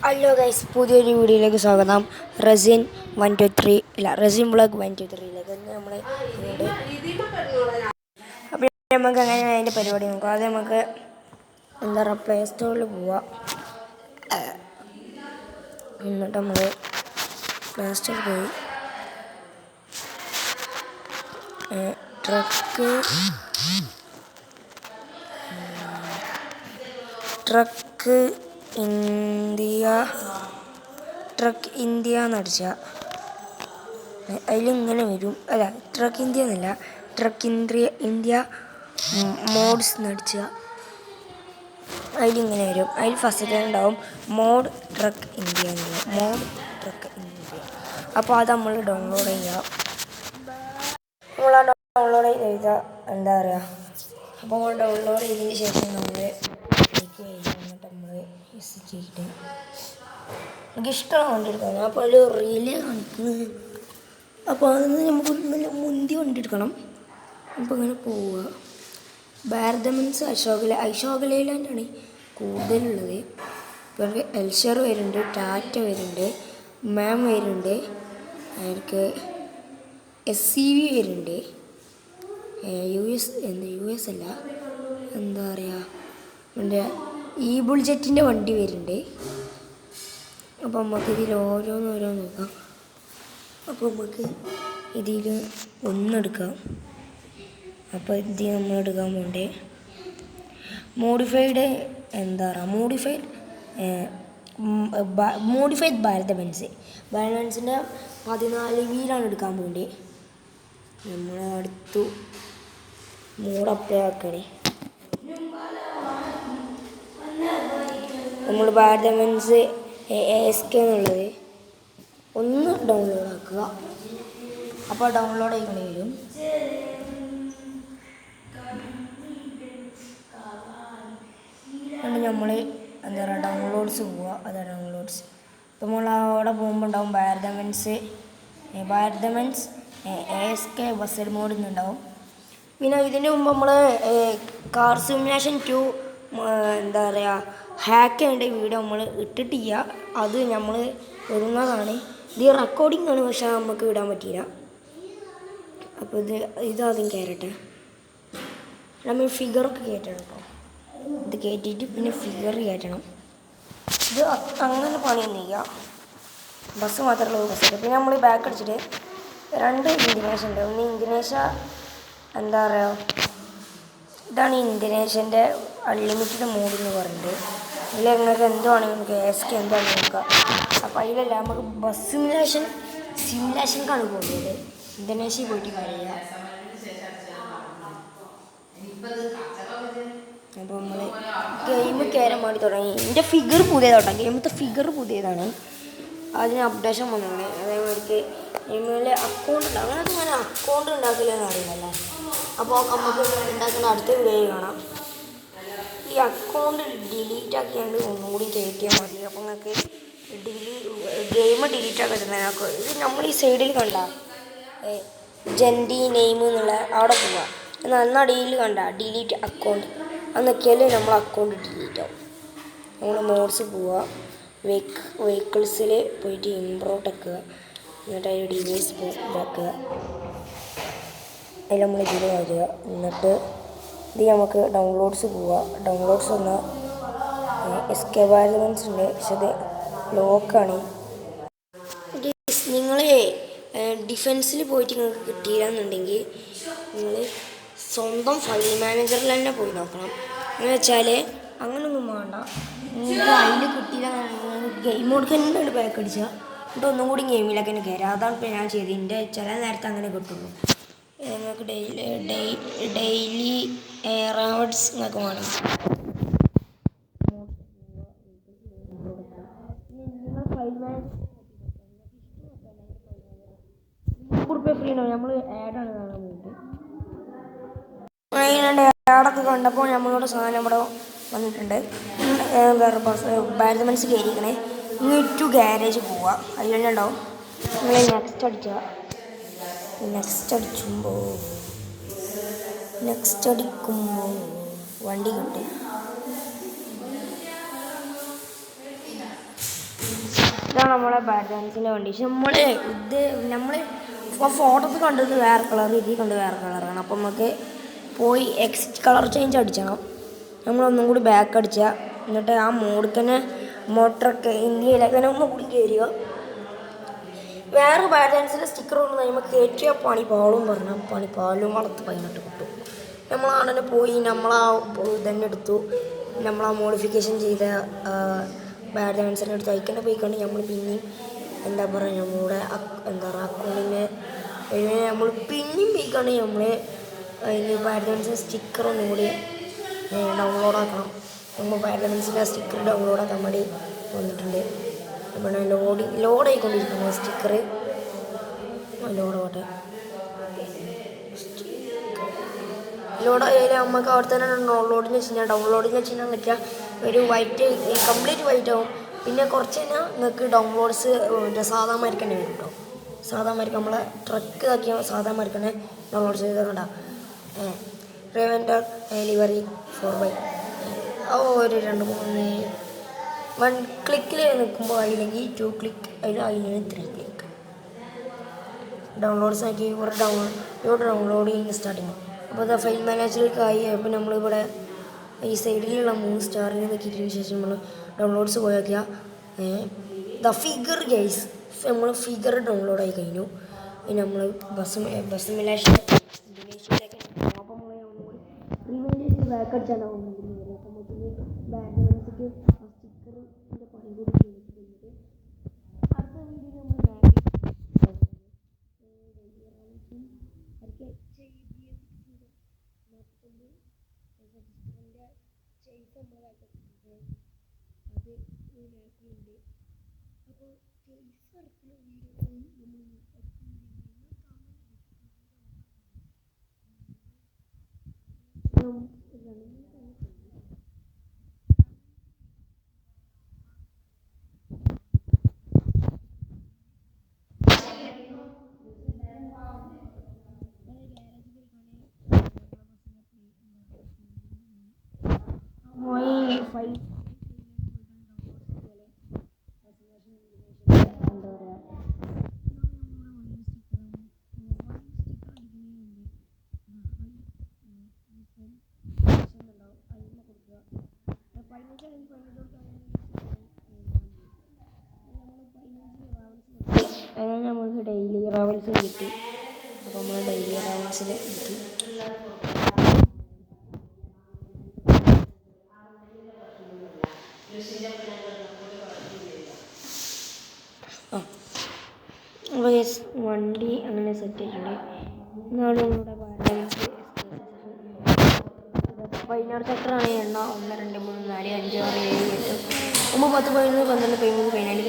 Hello guys, പുതിയൊരു വീഡിയോയിലേക്ക് സ്വാഗതം. റസിൻ 123 ഇല്ല റസിൻ ബ്ലോഗ് 123യിലേക്ക് നമ്മൾ അപ്പോൾ നമുക്ക് അങ്ങനെ അതിൻ്റെ പരിപാടി നോക്കാം. ആദ്യം നമുക്ക് എന്താ പറയുക, പ്ലേ സ്റ്റോറിൽ പോവാം. എന്നിട്ട് നമ്മൾ പ്ലേ സ്റ്റോറിൽ പോയി ട്രക്ക് ഇന്ത്യ എന്നടിച്ചാൽ അതിലിങ്ങനെ വരും. അല്ല, ട്രക്ക് ഇന്ത്യ എന്നല്ല, ട്രക്ക് ഇന്ത്യ മോഡ്സ് എന്നടിച്ചാൽ അതിലിങ്ങനെ വരും. അതിൽ ഫസ്റ്റ് ഉണ്ടാവും മോഡ് ട്രക്ക് ഇന്ത്യ എന്നുള്ള മോഡ് ട്രക്ക് ഇന്ത്യ. അപ്പോൾ അത് നമ്മൾ ഡൗൺലോഡ് ചെയ്യുക. നമ്മൾ ആ ഡൗൺലോഡ് ചെയ്താൽ എന്താ പറയുക, അപ്പോൾ ഡൗൺലോഡ് ചെയ്തതിന് ശേഷം നമ്മൾ എന്നിട്ട് നമ്മൾ ചെയ്തിട്ട് നമുക്ക് ഇഷ്ടമാണ് കൊണ്ടെടുക്കണം. അപ്പോൾ ഒരു റീല് കാണിക്കുന്നത്. അപ്പോൾ അതിന് നമുക്ക് നല്ല മുന്തി കൊണ്ടെടുക്കണം. അപ്പോൾ ഇങ്ങനെ പോവുക. ഭാരത മീൻസ് അശോക ലൈലാൻഡാണ് കൂടുതലുള്ളത്. ഇപ്പോൾ എൽഷർ വരുന്നുണ്ട്, ടാറ്റ വരുന്നുണ്ട്, മാം വരുന്നുണ്ട്, അവർക്ക് SCV വരുന്നുണ്ട്, യു എസ് അല്ല, എന്താ പറയുക, എൻ്റെ ബുൾജെറ്റിൻ്റെ വണ്ടി വരുന്നുണ്ട്. അപ്പോൾ നമുക്ക് ഇതിൽ ഓരോന്ന് നോക്കാം. അപ്പോൾ നമുക്ക് ഇതിൽ ഒന്നെടുക്കാം. അപ്പോൾ ഇത് നമ്മൾ എടുക്കാൻ പോകണ്ടേ മോഡിഫൈഡ് ഭാരത ബെൻസിൻ്റെ 14 വീലാണ് എടുക്കാൻ പോകണ്ടേ. നമ്മൾ അടുത്തു മോഡ് അപ്ലൈ ആക്കണേ. നമ്മൾ ഭാരത ബെൻസ് ASK എന്നുള്ളത് ഒന്ന് ഡൗൺലോഡ് ആക്കുക. അപ്പോൾ ഡൗൺലോഡ് ആയിക്കൊണ്ട് വരും. അതുകൊണ്ട് നമ്മൾ എന്താ പറയുക, ഡൗൺലോഡ്സ് പോവുക. അതാണ് ഡൗൺലോഡ്സ്. അപ്പോൾ നമ്മൾ അവിടെ പോകുമ്പോൾ ഉണ്ടാവും ഭാരത ബെൻസ് ASK ബസഡ് മോഡ് എന്നുണ്ടാവും. പിന്നെ ഇതിന് മുമ്പ് നമ്മൾ കാർ സിമുലേഷൻ 2 എന്താ പറയുക ഹാക്ക് ചെയ്യേണ്ട വീഡിയോ നമ്മൾ ഇട്ടിട്ടില്ല. അത് നമ്മൾ ഇടുന്നതാണ്. ഇത് റെക്കോർഡിംഗ് ആണ്, പക്ഷെ നമുക്ക് ഇടാൻ പറ്റിയില്ല. അപ്പോൾ ഇതാദ്യം കയറട്ടെ. നമ്മൾ ഫിഗറൊക്കെ കയറ്റണം കേട്ടോ. ഇത് കയറ്റിയിട്ട് പിന്നെ ഫിഗർ കയറ്റണം. ഇത് അങ്ങനെ പണിയൊന്നും ചെയ്യുക. ബസ് മാത്രമല്ല ബസ്. പിന്നെ നമ്മൾ ബാക്ക് അടിച്ചിട്ട് 2 ഇൻഡിനേഷൻ ഉണ്ട്. ഒന്ന് ഇൻഡിനേഷ എന്താ പറയുക, ഇതാണ് ഇൻഡിനേഷൻ്റെ അൺലിമിറ്റഡ് മോഡ് എന്ന് പറയുന്നത്. അതിൽ നിങ്ങൾക്ക് എന്തുവാണെങ്കിൽ നമുക്ക് ASK എന്താണെന്ന് നോക്കാം. അപ്പോൾ അതിലല്ല, നമുക്ക് ബസ് സിമുലേഷൻക്കാണ് പോകുന്നത്. ഇന്തോനേഷ്യയിൽ പോയിട്ട് കഴിയുക. അപ്പോൾ നമ്മൾ ഗെയിം കയറാൻ വേണ്ടി തുടങ്ങി. എൻ്റെ ഫിഗർ പുതിയതാട്ടോ, ഗെയിമത്തെ ഫിഗർ പുതിയതാണ്. അതിന് അപ്ഡേഷൻ വന്നതാണ്. അതേമാതിരിക്ക് ഗെയിമിൽ അക്കൗണ്ട് ഉണ്ട്. അങ്ങനത്തെ ഞാൻ അക്കൗണ്ട് ഉണ്ടാക്കില്ലെന്ന് അറിയില്ലല്ലേ. അപ്പോൾ നമുക്ക് ഉണ്ടാക്കുന്ന അടുത്ത വീഡിയോ കാണാം. ഈ അക്കൗണ്ട് ഡിലീറ്റ് ആക്കിയാണ്ട് ഒന്നുകൂടി കയറ്റിയാൽ മതി. അപ്പോൾ നിങ്ങൾക്ക് ഗെയിം ഡിലീറ്റ് ആക്കി തരുന്നതിനൊക്കെ ഇത് നമ്മൾ ഈ സൈഡിൽ കണ്ട ജെൻഡി നെയിം എന്നുള്ള അവിടെ പോവുക. നന്നടിയിൽ കണ്ട ഡിലീറ്റ് അക്കൗണ്ട് അന്നൊക്കെയല്ലേ നമ്മൾ അക്കൗണ്ട് ഡിലീറ്റ് ആവും. നമ്മൾ മോഡ്സ് പോവുക. വെഹിക്കിൾസിൽ പോയിട്ട് ഇംപ്രോട്ട് ആക്കുക. എന്നിട്ട് അതിൽ ഡിവൈസ് ഇതാക്കുക. അതിൽ നമ്മൾ ഇതിൽ വരിക. എന്നിട്ട് ഇത് നമുക്ക് ഡൗൺലോഡ്സ് പോവുക. ഡൗൺലോഡ്സ് എന്നാൽ SK ഭാരത ബെൻസ് ഉണ്ട്, പക്ഷെ അത് ലോക്കാണ്. നിങ്ങൾ ഡിഫൻസിൽ പോയിട്ട് നിങ്ങൾക്ക് കിട്ടിയില്ലെന്നുണ്ടെങ്കിൽ നിങ്ങൾ സ്വന്തം ഫയൽ മാനേജറിൽ തന്നെ പോയി നോക്കണം. എന്ന് വെച്ചാൽ അങ്ങനൊന്നും വേണ്ട. നിങ്ങൾക്ക് അതിൽ കിട്ടിയില്ല, ഗെയിം കൊടുക്കുന്നുണ്ട് ബാക്ക് അടിച്ചാൽ എന്നിട്ട് ഒന്നും കൂടി ഗെയിമിലൊക്കെ തന്നെ കയറാം. അതാണ് ഇപ്പോൾ ഞാൻ ചെയ്തത്. എൻ്റെ ചില നേരത്തെ അങ്ങനെ കിട്ടുള്ളൂ. നിങ്ങൾക്ക് ഡെയിലി റെവാർഡ്സ് നിങ്ങൾക്ക് വേണം. ഫ്രീ ഉണ്ടാവും. നമ്മൾ ആഡാണ് കാണാൻ വേണ്ടിയിട്ട്. ആഡൊക്കെ കണ്ടപ്പോൾ നമ്മളോട് സാധനം ഇവിടെ വന്നിട്ടുണ്ട്. വേറെ ഭാരത ബെൻസ് കയറിയിരിക്കണേ. ഇനി ടു ഗാരേജ് പോവുക. അതിൽ തന്നെ ഉണ്ടാവും. നിങ്ങൾ നെക്സ്റ്റ് അടിക്കുമ്പോൾ വണ്ടി കിട്ടും. ഇതാണ് നമ്മളെ ബാഡ്ജൻസിൻ്റെ വണ്ടി. പക്ഷെ നമ്മൾ ഫോട്ടോസ് കണ്ടത് വേറെ കളർ, ഇതിൽ കണ്ട് വേറെ കളറാണ്. അപ്പം നമുക്ക് പോയി എക്സിറ്റ് കളർ ചേഞ്ച് അടിച്ചണം. നമ്മളൊന്നും കൂടി ബാക്ക് അടിച്ചാൽ എന്നിട്ട് ആ മോഡിൽ തന്നെ മോട്ടറൊക്കെ ഇന്ത്യയിലൊക്കെ ഒന്നും കൂടി കയറുക. വേറെ ബാഡ്ജൻസിൻ്റെ സ്റ്റിക്കർ കൊണ്ട് നമുക്ക് കയറ്റിയ പണിപ്പാളും പറഞ്ഞാൽ പണിപ്പാലും വളർത്ത് 18 കിട്ടും. നമ്മളാണെ പോയി നമ്മളാ തന്നെ എടുത്തു, നമ്മളാ മോഡിഫിക്കേഷൻ ചെയ്ത ബാഡ്ജൻസിൻ്റെ അടുത്ത് അയക്കേണ്ട പോയിക്കൊണ്ട് നമ്മൾ പിന്നെയും എന്താ പറയുക നമ്മുടെ എന്താ പറയുക അക്കൗണ്ടിന് നമ്മൾ പിന്നെയും പോയിക്കൊണ്ട് നമ്മൾ അതിന് ബാഡ്ജൻസിൻ്റെ സ്റ്റിക്കർ ഒന്നും കൂടി ഡൗൺലോഡാക്കണം. നമ്മൾ ബാഡ്ജൻസിൻ്റെ സ്റ്റിക്കർ ഡൗൺലോഡാക്കാൻ വേണ്ടി വന്നിട്ടുണ്ട്. പിന്നെ ലോഡായിക്കൊണ്ടിരിക്കുന്നത് സ്റ്റിക്കർ ലോഡാവട്ടെ. ലോഡായാലും നമുക്ക് അവിടെ തന്നെ ഡൗൺലോഡിന് വെച്ച് കഴിഞ്ഞാൽ ഒരു വൈറ്റ് കംപ്ലീറ്റ് വൈറ്റ് ആവും. പിന്നെ കുറച്ച് കഴിഞ്ഞാൽ നിങ്ങൾക്ക് ഡൗൺലോഡ്സ് സാധാമാർക്ക് തന്നെ വരും കേട്ടോ. സാധാമാർക്ക് നമ്മളെ ട്രക്ക് ആക്കിയ സാധാമാർക്ക് തന്നെ ഡൗൺലോഡ് ചെയ്തിട്ടുണ്ടാവും. റേവൻഡർ ഡെലിവറി 4x ഒരു 2-3 1 ക്ലിക്കിൽ നിൽക്കുമ്പോൾ അതില്ലെങ്കിൽ 2 ക്ലിക്ക് അതില്ലെങ്കിൽ 3 ക്ലിക്ക് ഡൗൺലോഡ്സ് ആക്കി ഇവിടെ ഡൗൺലോഡ് ചെയ്യുന്ന സ്റ്റാർട്ടിങ്. അപ്പോൾ അത് ഫയൽ മാനേജറിലേക്കായി. അപ്പോൾ നമ്മളിവിടെ ഈ സൈഡിലുള്ള 3 സ്റ്റാറിൽ നോക്കിയതിന് ശേഷം നമ്മൾ ഡൗൺലോഡ്സ് പോയാക്കിയ ദ ഫിഗർ ഗൈസ് നമ്മൾ ഫിഗർ ഡൗൺലോഡായി കഴിഞ്ഞു. പിന്നെ നമ്മൾ ബസ് മിലേഷൻ ഇന്തോനേഷ്യയിലേക്ക് അപ്പോൾ നമ്മൾ ബാക്ക് അടിച്ചാലാവും. അപ്പോൾ നമുക്ക് ബാഡ്ജൻസിക്ക് ആ സ്റ്റിക്കറിൻ്റെ പണി കൂടി ചെയ്തിട്ടുണ്ട്. അടുത്ത വീഡിയോ നമ്മൾ അങ്ങനെ നമുക്ക് ഡെയിലി ട്രാവൽസ് കിട്ടി. അപ്പോൾ നമ്മൾ ഡെയിലി ട്രാവൽസിൽ കിട്ടി. അപ്പോൾ വണ്ടി അങ്ങനെ സെറ്റ് ചെയ്തിട്ടുണ്ട്. ഇന്നാണ് നമ്മുടെ ബാഡ്ജൻസ് 16 സെക്ടറാണ്. എണ്ണ 1 2 3 4 5 6 7 8 9 10 11 12 13 14